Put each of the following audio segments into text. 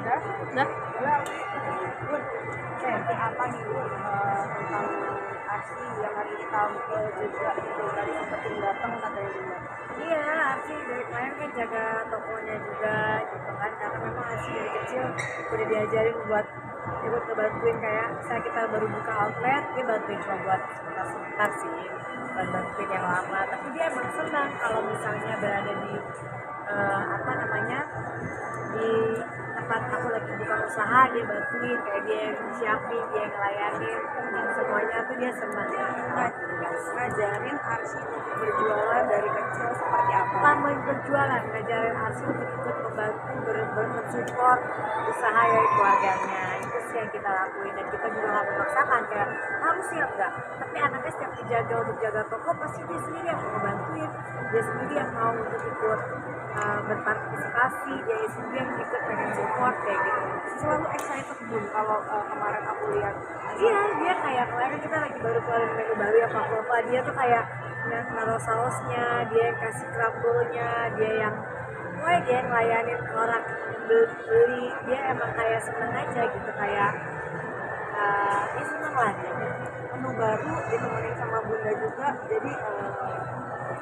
Udah. Udah. Bun, senti apa nih Bun tentang Arsi yang hari ini tamu ke Jogja gitu tadi sempetin datang katanya juga. Iya, Arsi dari kemarin kan jaga tokonya juga gitu kan, karena memang Arsi dari kecil udah diajarin buat ikut ngebantuin, kayak saya kita baru buka outlet, dia bantuin cuma buat sebentar-sebentar sih, buat bantuin yang lama. Tapi dia emang senang kalau misalnya berada di apa namanya, di tempat aku lagi buka usaha, dia bantuin, kayak dia yang siapin, dia yang ngelayanin semuanya tuh dia senang. Nah, ngajarin Arsi untuk berjualan dari kecil seperti apa? Pertama berjualan, ngajarin Arsi untuk ikut membantu mensupport usaha dari keluarganya. Itu sih yang kita lakuin, dan kita juga nggak memaksakan kayak harus siap nggak, tapi anaknya setiap dijaga untuk jaga toko pasti dia sendiri yang mau bantuin, dia sendiri yang mau untuk ikut berpartisipasi, dia sendiri yang ikut pengen support kayak gitu. Selalu excited Bun kalau kemarin aku lihat. Iya, dia kayak kemarin kita lagi baru keluarin menu baru ya Pavlova, dia tuh kayak naruh sausnya, dia yang kasih crumble-nya, dia yang ngelayanin orang beli, dia emang kayak seneng aja gitu, kayak dia seneng lah dia. Menu baru ditemenin sama Bunda juga, jadi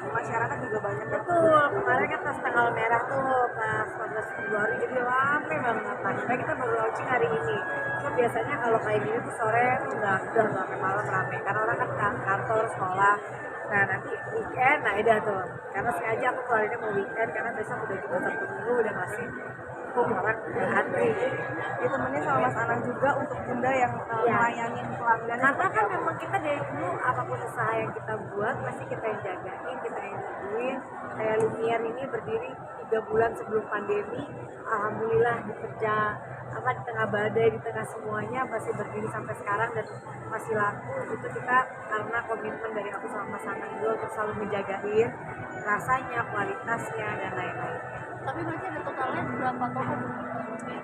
masyarakat juga banyak. Betul, kemarin kan pas tanggal merah tuh, pas 14 Februari, jadi rame banget. Nah, kita baru launching hari ini. So biasanya kalau kayak gini tuh sore tuh udah sampai malam rame, karena orang kan kantor, sekolah. Nah nanti weekend, nah udah tuh. Karena sengaja aku keluarinnya mau weekend, karena besok udah juga Sabtu Minggu udah masih orang udah antri. Ditemenin sama Mas Anang juga untuk Bunda yang melayanin pelanggan. Karena kan memang kita dari dulu apapun usaha yang kita buat pasti kita yang jagain, kita yang nungguin. Kayak Lumiere ini berdiri 3 bulan sebelum pandemi, alhamdulillah bekerja di tengah badai, di tengah semuanya masih berdiri sampai sekarang dan masih laku. Itu kita karena komitmen dari aku sama Mas Anang juga untuk selalu menjagain rasanya, kualitasnya dan lain-lain. Tapi berarti ada totalnya berapa toko?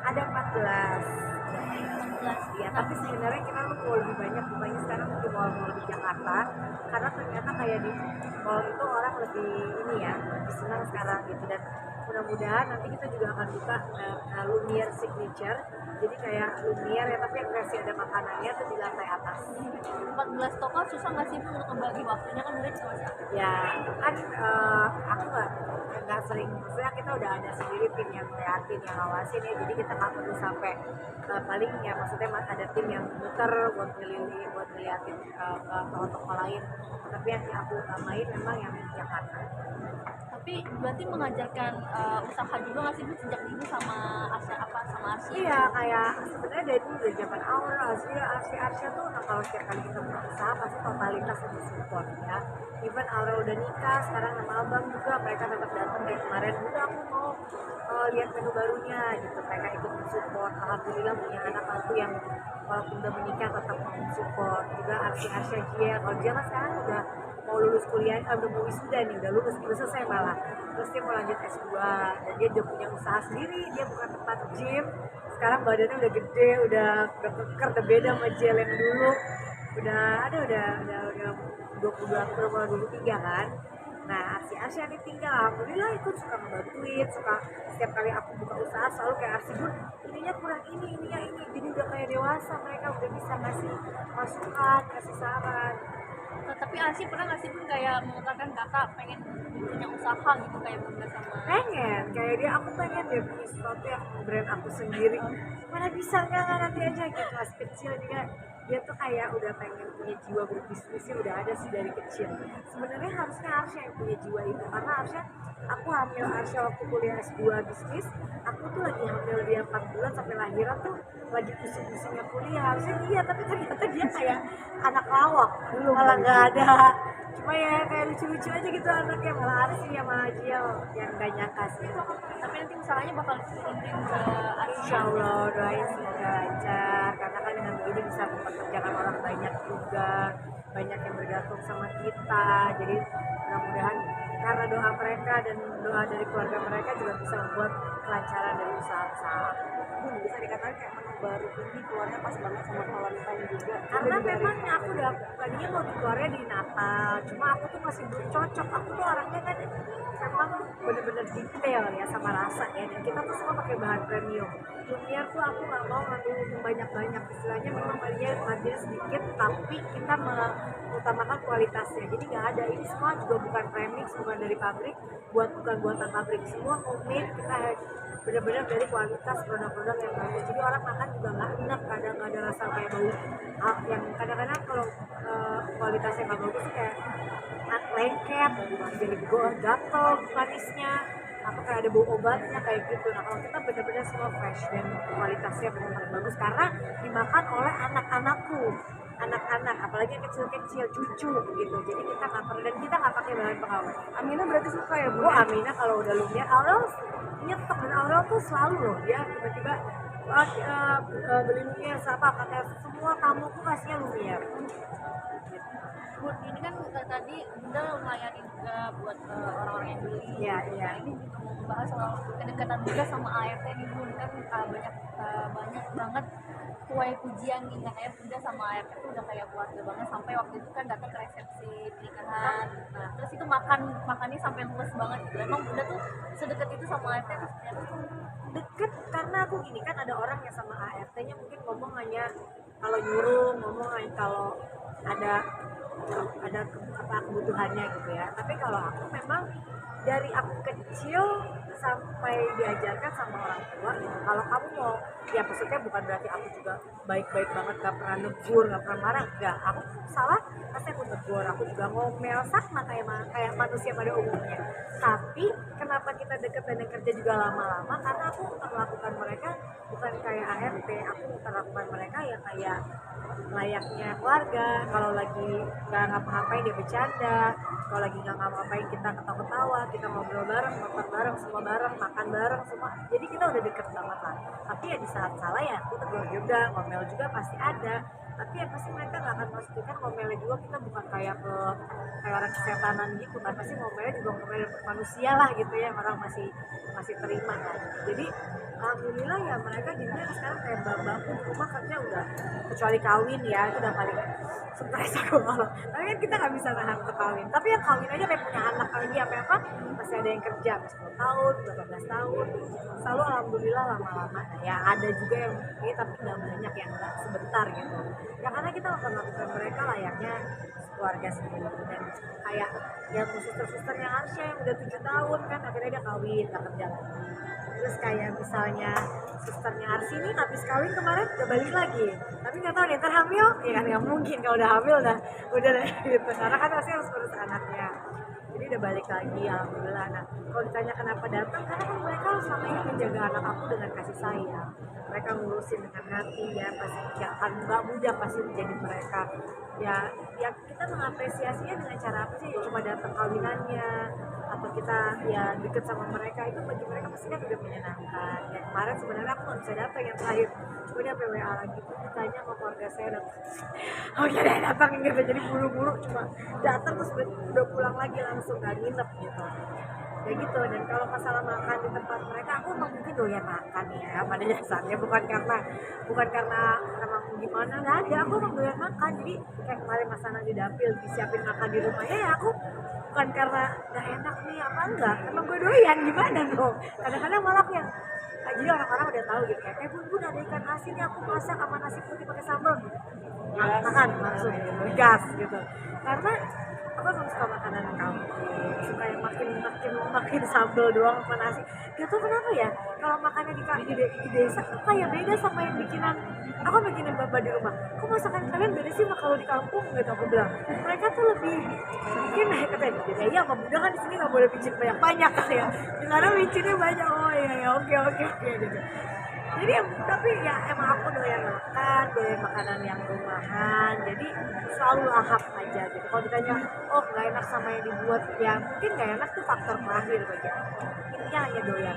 Ada 14. Ya, tapi sebenarnya kita mau lebih banyak bukanya sekarang di mall-mall di Jakarta, karena ternyata kayak di mall itu orang lebih ini ya, lebih senang sekarang gitu. Dan mudah-mudahan nanti kita juga akan buka Lumiere Signature, jadi kayak Lumiere ya, tapi yang versi ada makanannya tuh di lantai atas. 14 toko susah nggak sih untuk membagi waktunya, kan udah cuma satu? Ya kan aku nggak sering, maksudnya kita udah ada sendiri tim yang ngeliatin, yang ngawasin ya, jadi kita nggak perlu sampai paling ya, maksudnya ada tim yang muter buat ngeliling, buat ngeliatin toko-toko lain, tapi yang aku utamain memang yang di Jakarta. Tapi berarti mengajarkan usaha juga nggak sih Bu sejak dulu sama Arsi? Iya, kayak sebenarnya dari dulu dari zaman awal Arsi tuh kalau setiap kali kita buka usaha pasti totalitas untuk support ya. Even Aura udah nikah, sekarang sama abang juga mereka tetap datang kayak kemarin. Udah aku mau lihat menu barunya gitu, mereka ikut mensupport. Alhamdulillah punya anak aku yang walaupun udah menikah tetap mau support. Juga Arsi Gia, kalau dia kan sekarang udah mau lulus kuliah, udah mau wisuda nih, udah selesai malah. Terus dia mau lanjut S2 dan dia udah punya usaha sendiri, dia bukan tempat gym. Sekarang badannya udah gede, udah keker, udah beda sama Jiel yang dulu. Udah 23 kan. Nah, Arsi yang ditinggal, alhamdulillah ikut suka ngebantuin, suka setiap kali aku buka usaha selalu kayak Arsi, Bun, ininya kurang ininya ini, jadi udah kayak dewasa, mereka udah bisa ngasih masukan, kasih saran. Nah, tapi Arsi pernah nggak sih Bun kayak mengatakan kakak pengen punya usaha gitu kayak Bunda sama? Pengen, kayak dia, aku pengen deh punya sesuatu yang brand aku sendiri. Mana bisa nggak nanti aja gitu, masih kecil juga. Dia tuh kayak udah pengen punya jiwa berbisnisnya, udah ada sih dari kecil. Sebenarnya harusnya Arsya yang punya jiwa itu, karena Arsya, aku hamil Arsya waktu kuliah S2 bisnis, aku tuh lagi hamil dia 4 bulan sampai lahiran tuh lagi pusing-pusingnya kuliah. Harusnya dia, tapi ternyata dia kayak anak lawak, malah nggak ada. Cuma ya kayak lucu-lucu aja gitu anaknya, malah Arsi sama Jiel yang gak nyangka sih. Tapi nanti usahanya bakal diturunin ke Arsi. Insya Allah doain semoga lancar, karena kan dengan begini bisa mempekerjakan orang banyak juga, banyak yang bergantung sama kita, jadi mudah-mudahan karena doa mereka dan doa dari keluarga mereka juga bisa membuat kelancaran dari usaha-usaha. Bisa dikatakan kayak menu baru ini keluarnya pas banget sama Valentine juga. Karena Juga memang hari aku udah tadinya mau dikeluarnya di Natal, cuma aku tuh masih belum cocok. Aku tuh orangnya kan memang bener-bener detail ya sama rasa ya, dan kita tuh semua pakai bahan premium. Lumiere tuh aku nggak mau ngambil banyak-banyak, istilahnya memang marginnya sedikit, tapi kita mengutamakan kualitasnya. Jadi nggak ada, ini semua juga bukan premix, bukan dari pabrik, bukan buatan pabrik, semua homemade. Kita benar-benar dari kualitas produk-produk yang bagus, jadi orang makan juga nggak enak, kadang nggak ada rasa kayak bau yang kadang-kadang kalau kualitasnya nggak bagus tuh kayak lengket, jadi gatel manisnya, apa kayak ada bau obatnya kayak gitu. Nah kalau kita benar-benar semua fresh dan kualitasnya benar-benar bagus karena dimakan oleh anak-anakku, anak-anak apalagi yang kecil-kecil, cucu gitu. Jadi kita nggak perlu, dan kita nggak pakai bahan pengawet. Amina berarti suka ya Bu? Bu Amina kalau udah Lumiere, Aurel nyetok, dan Aurel tuh selalu loh dia tiba-tiba beli Lumiere apa pakai, semua tamuku kasihnya Lumiere. Bun, ini kan tadi Bunda melayani juga buat orang-orang yang beli. Iya, iya. Nah, ini juga mau membahas soal kedekatan Bunda sama ART nih Bun, kan banyak banget tuai pujian nih, katanya Bunda sama ART itu udah kayak keluarga banget, sampai waktu itu kan datang ke resepsi pernikahan. Nah terus itu makannya sampai luas banget gitu. Emang Bunda tuh sedekat itu sama ART tuh ternyata tuh Deket karena aku gini kan, ada orang yang sama ART-nya mungkin ngomong hanya kalau nyuruh, ngomong hanya kalau ada apa kebutuhannya gitu ya. Tapi kalau aku memang dari aku kecil sampai diajarkan sama orang tua gitu. Kalau kamu mau, ya maksudnya bukan berarti aku juga baik-baik banget, gak pernah negur, gak pernah marah, enggak. Aku salah pasti aku tegur, aku juga ngomel sama kayak manusia pada umumnya. Tapi kenapa kita deket dan kerja juga lama-lama, karena aku memperlakukan mereka bukan kayak ART, aku memperlakukan mereka ya kayak layaknya keluarga. Kalau lagi nggak ngapa-ngapain dia bercanda, kalau lagi nggak ngapa-ngapain kita ketawa-ketawa, kita ngobrol bareng, nonton bareng, semua bareng, makan bareng semua. Jadi kita udah deket banget lah. Tapi ya di saat salah ya aku tegur juga, ngomel juga pasti ada. Tapi ya pasti mereka nggak akan masuk, kan ngomelnya juga kita bukan kayak orang kesetanan gitu kan, pasti ngomelnya juga ngomel manusia lah gitu ya, orang masih terima kan. Jadi alhamdulillah ya mereka jadinya sekarang kayak mbak-mbakku di rumah kerja udah, kecuali kawin ya itu udah paling stres aku kalau. Tapi kan kita nggak bisa nahan untuk kawin. Tapi yang kawin aja kayak punya anak lagi apa masih ada yang kerja 10 tahun, 18 tahun. Selalu alhamdulillah lama-lama. Nah, ya ada juga yang ini tapi nggak banyak, yang nggak sebentar gitu. Ya karena kita akan melakukan mereka layaknya keluarga sendiri, dan kayak yang suster-suster yang Arsya yang udah 7 tahun kan akhirnya dia kawin, nggak kerja lagi. Terus kayak misalnya susternya Arsi ini habis kawin kemarin udah balik lagi, tapi nggak tahu nih ntar hamil ya kan, nggak mungkin kalau udah hamil udah deh gitu, karena kan pasti harus urus anaknya. Jadi udah balik lagi alhamdulillah. Nah kalau ditanya kenapa datang, karena kan mereka selama ini menjaga anak aku dengan kasih sayang, mereka ngurusin dengan hati ya, pasti ya kan nggak mudah pasti menjadi mereka ya kita mengapresiasinya dengan cara apa sih, cuma datang kawinannya atau kita ya deket sama mereka, itu bagi mereka pasti kan udah menyenangkan. Ya kemarin sebenarnya aku nggak bisa datang yang terakhir, cuma dia PWA lagi ditanya sama keluarga saya, dan oh ya deh datang gitu, jadi buru-buru cuma datang terus udah pulang lagi langsung, gak nginep gitu ya gitu. Dan kalau masalah makan di tempat mereka, aku emang mungkin doyan makan ya pada dasarnya, bukan karena emang gimana, nggak ada, aku emang doyan makan. Jadi kayak kemarin Mas Anang di dapil disiapin makan di rumahnya, ya aku bukan karena nggak enak nih apa enggak, emang gue doyan, gimana dong. Kadang-kadang malah aku yang jadi orang-orang udah tahu gitu kayak bun ada ikan asin nih aku masak sama nasi putih pakai sambal, makan langsung gitu, gas gitu. Karena aku emang suka makanan kampung, suka yang makin sambal doang sama nasi. Gak tau kenapa ya, kalau makannya di desa tuh kayak beda sama yang bikinan aku bikinin bapak di rumah. Kok masakan kalian beda sih kalau di kampung gitu, aku bilang. Mereka tuh lebih mungkin katanya beda ya, sama Bunda kan di sini nggak boleh bikin banyak kali ya. Di sana bikinnya banyak, oh iya ya oke gitu. Jadi tapi ya emang aku doyan makan, doyan makanan yang rumahan, jadi selalu lahap aja gitu. Kalau ditanya oh nggak enak sama yang dibuat, ya mungkin nggak enak tuh faktor terakhir bagi aku, intinya hanya doyan.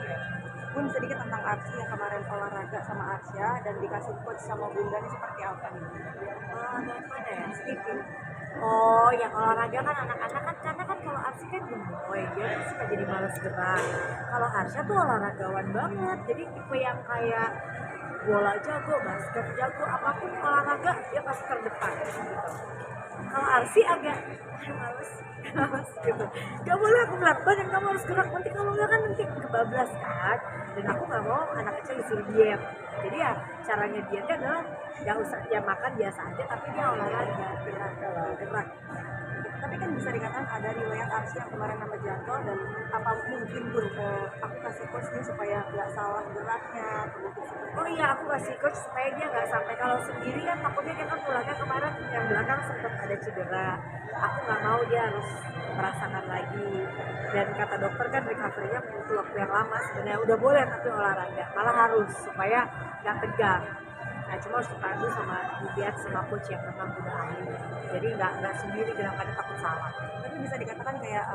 Bun, sedikit tentang Arsy yang kemarin olahraga sama Arsya dan dikasih coach sama Bunda ini seperti apa nih? Dari mana ya? Sedikit. Oh, yang olahraga kan anak-anak kan karena kan kalau Arsy kan gemoy, dia tuh suka jadi males gerak. Kalau Arsya tuh olahragawan banget, jadi tipe yang kayak bola jago, basket jago, apapun olahraga dia pasti terdepan gitu. Kalau Arsy agak males, males gitu. Gak boleh aku bilang, badan kamu harus gerak, nanti kalau enggak kan nanti kebablas kan. Dan aku gak mau anak kecil disuruh diet. Jadi ya caranya dietnya adalah gak usah dia makan biasa aja, tapi dia olahraga, gerak. Tapi kan bisa dikatakan ada riwayat Arsy yang kemarin nama jatuh, dan apa mungkin Bun aku kasih coach nih supaya nggak salah geraknya atau mungkin seperti Oh iya, aku kasih coach supaya dia nggak sampai kalau sendiri kan takutnya dia kan pulangnya kemarin yang belakang sempat ada cedera. Aku nggak mau dia harus merasakan lagi. Dan kata dokter kan recovery-nya butuh waktu yang lama. Sebenarnya udah boleh tapi olahraga, malah harus supaya nggak tegang. Nah cuma harus dipandu sama dilihat sama coach yang memang udah ahli. Jadi nggak sendiri gerakannya takut salah. Tapi bisa dikatakan kayak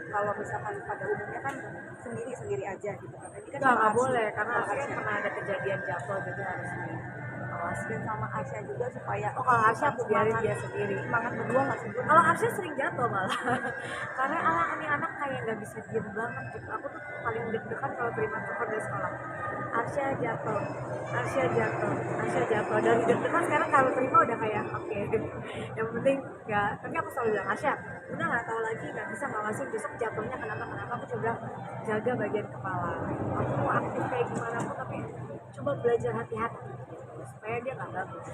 kalau misalkan pada umumnya kan sendiri aja gitu kan. Ini kan Nggak Arsy, boleh karena sama Arsy kan Arsy. pernah ada kejadian jatuh jadi harus diawasi. Dan sama Arsya juga supaya Oh kalau Arsy aku biarin dia sendiri. semangat berdua nggak sih Bun? Kalau Arsy sering jatuh malah karena anak kayak nggak bisa diem banget gitu. Aku tuh paling deg-degan kalau terima telepon dari sekolah. Arsy jatuh, Arsy jatuh, Arsy jatuh. Dari deg-degan sekarang kalau terima udah kayak oke. Yang penting nggak. Tapi aku selalu bilang Arsy, udah nggak tahu lagi nggak bisa ngawasin besok jatuhnya kenapa. Aku coba jaga bagian kepala. Aku mau aktif kayak gimana pun tapi coba belajar hati-hati supaya dia nggak bagus.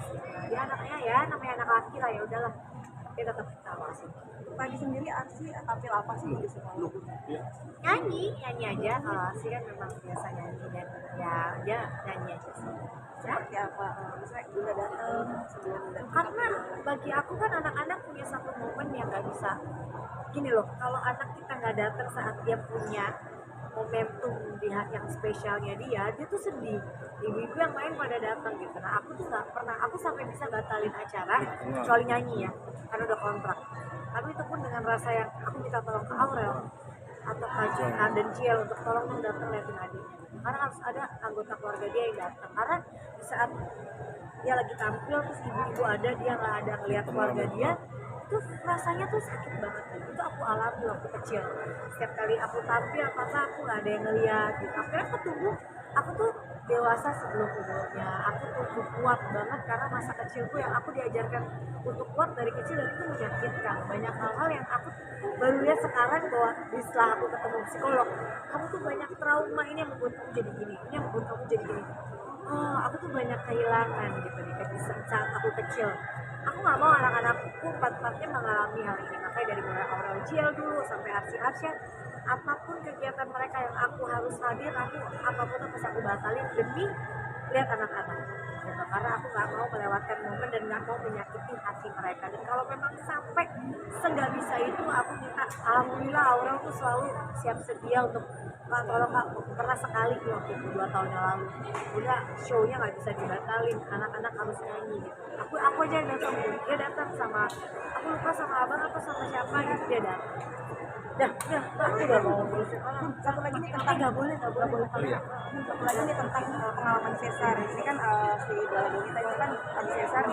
Dia anaknya ya namanya anak laki lah ya udahlah dia tetap kita awasin. Pagi sendiri Arsy tampil apa sih di sekolah? Nyanyi aja kalau sih kan memang biasa nyanyi dan ya dia nyanyi aja sih. Seperti apa? Misalnya Bunda datang sebelum datang. Karena bagi aku kan anak-anak punya satu momen yang nggak bisa gini loh, kalau anak kita nggak datang saat dia punya momentum di hari yang spesialnya dia tuh sedih. Ibu-ibu yang main pada datang gitu. Nah aku tuh nggak pernah, aku sampai bisa batalin acara kecuali nyanyi ya, karena udah kontrak. Tapi itu pun dengan rasa yang aku minta tolong ke Aurel atau Kak Juna dan Ciel untuk tolong dong datang liatin adiknya. Karena harus ada anggota keluarga dia yang datang. Karena di saat dia lagi tampil terus ibu-ibu ada dia nggak ada ngeliat keluarga dia, itu rasanya tuh sakit banget. Itu aku alami waktu kecil. Setiap kali aku tampil apa aku nggak ada yang ngeliat gitu. Akhirnya aku tumbuh, aku tuh dewasa sebelum umurnya. Aku tumbuh kuat banget karena masa kecilku yang aku diajarkan untuk kuat dari kecil, dan itu menyakitkan. Banyak hal-hal yang aku baru lihat sekarang bahwa setelah aku ketemu psikolog, kamu tuh banyak trauma, ini yang membuat kamu jadi gini, ini yang membuat kamu jadi gini. Oh, aku tuh banyak kehilangan gitu nih saat aku kecil. Aku nggak mau anak-anakku empat-empatnya mengalami hal ini. Makanya dari mulai Aurel Ciel dulu sampai Arsy, apapun kegiatan mereka yang aku harus hadir, apapun yang bisa aku batalin demi lihat anak-anak. Gitu. Karena aku nggak mau melewatkan momen dan nggak mau menyakiti hati mereka. Dan kalau memang sampai nggak bisa itu, aku minta alhamdulillah Aurel tuh selalu siap sedia untuk Kak tolong Kak, pernah sekali tuh waktu itu 2 tahun yang lalu udah show-nya nggak bisa dibatalin, anak-anak harus nyanyi gitu. Aku aja yang datang, dia datang sama aku lupa sama abang apa sama siapa gitu, dia datang. Aku udah mau ngurusin orang. Satu lagi nih tentang Nggak boleh. satu lagi nih tentang pengalaman sesar. Ini kan si Bella Bonita itu kan habis sesar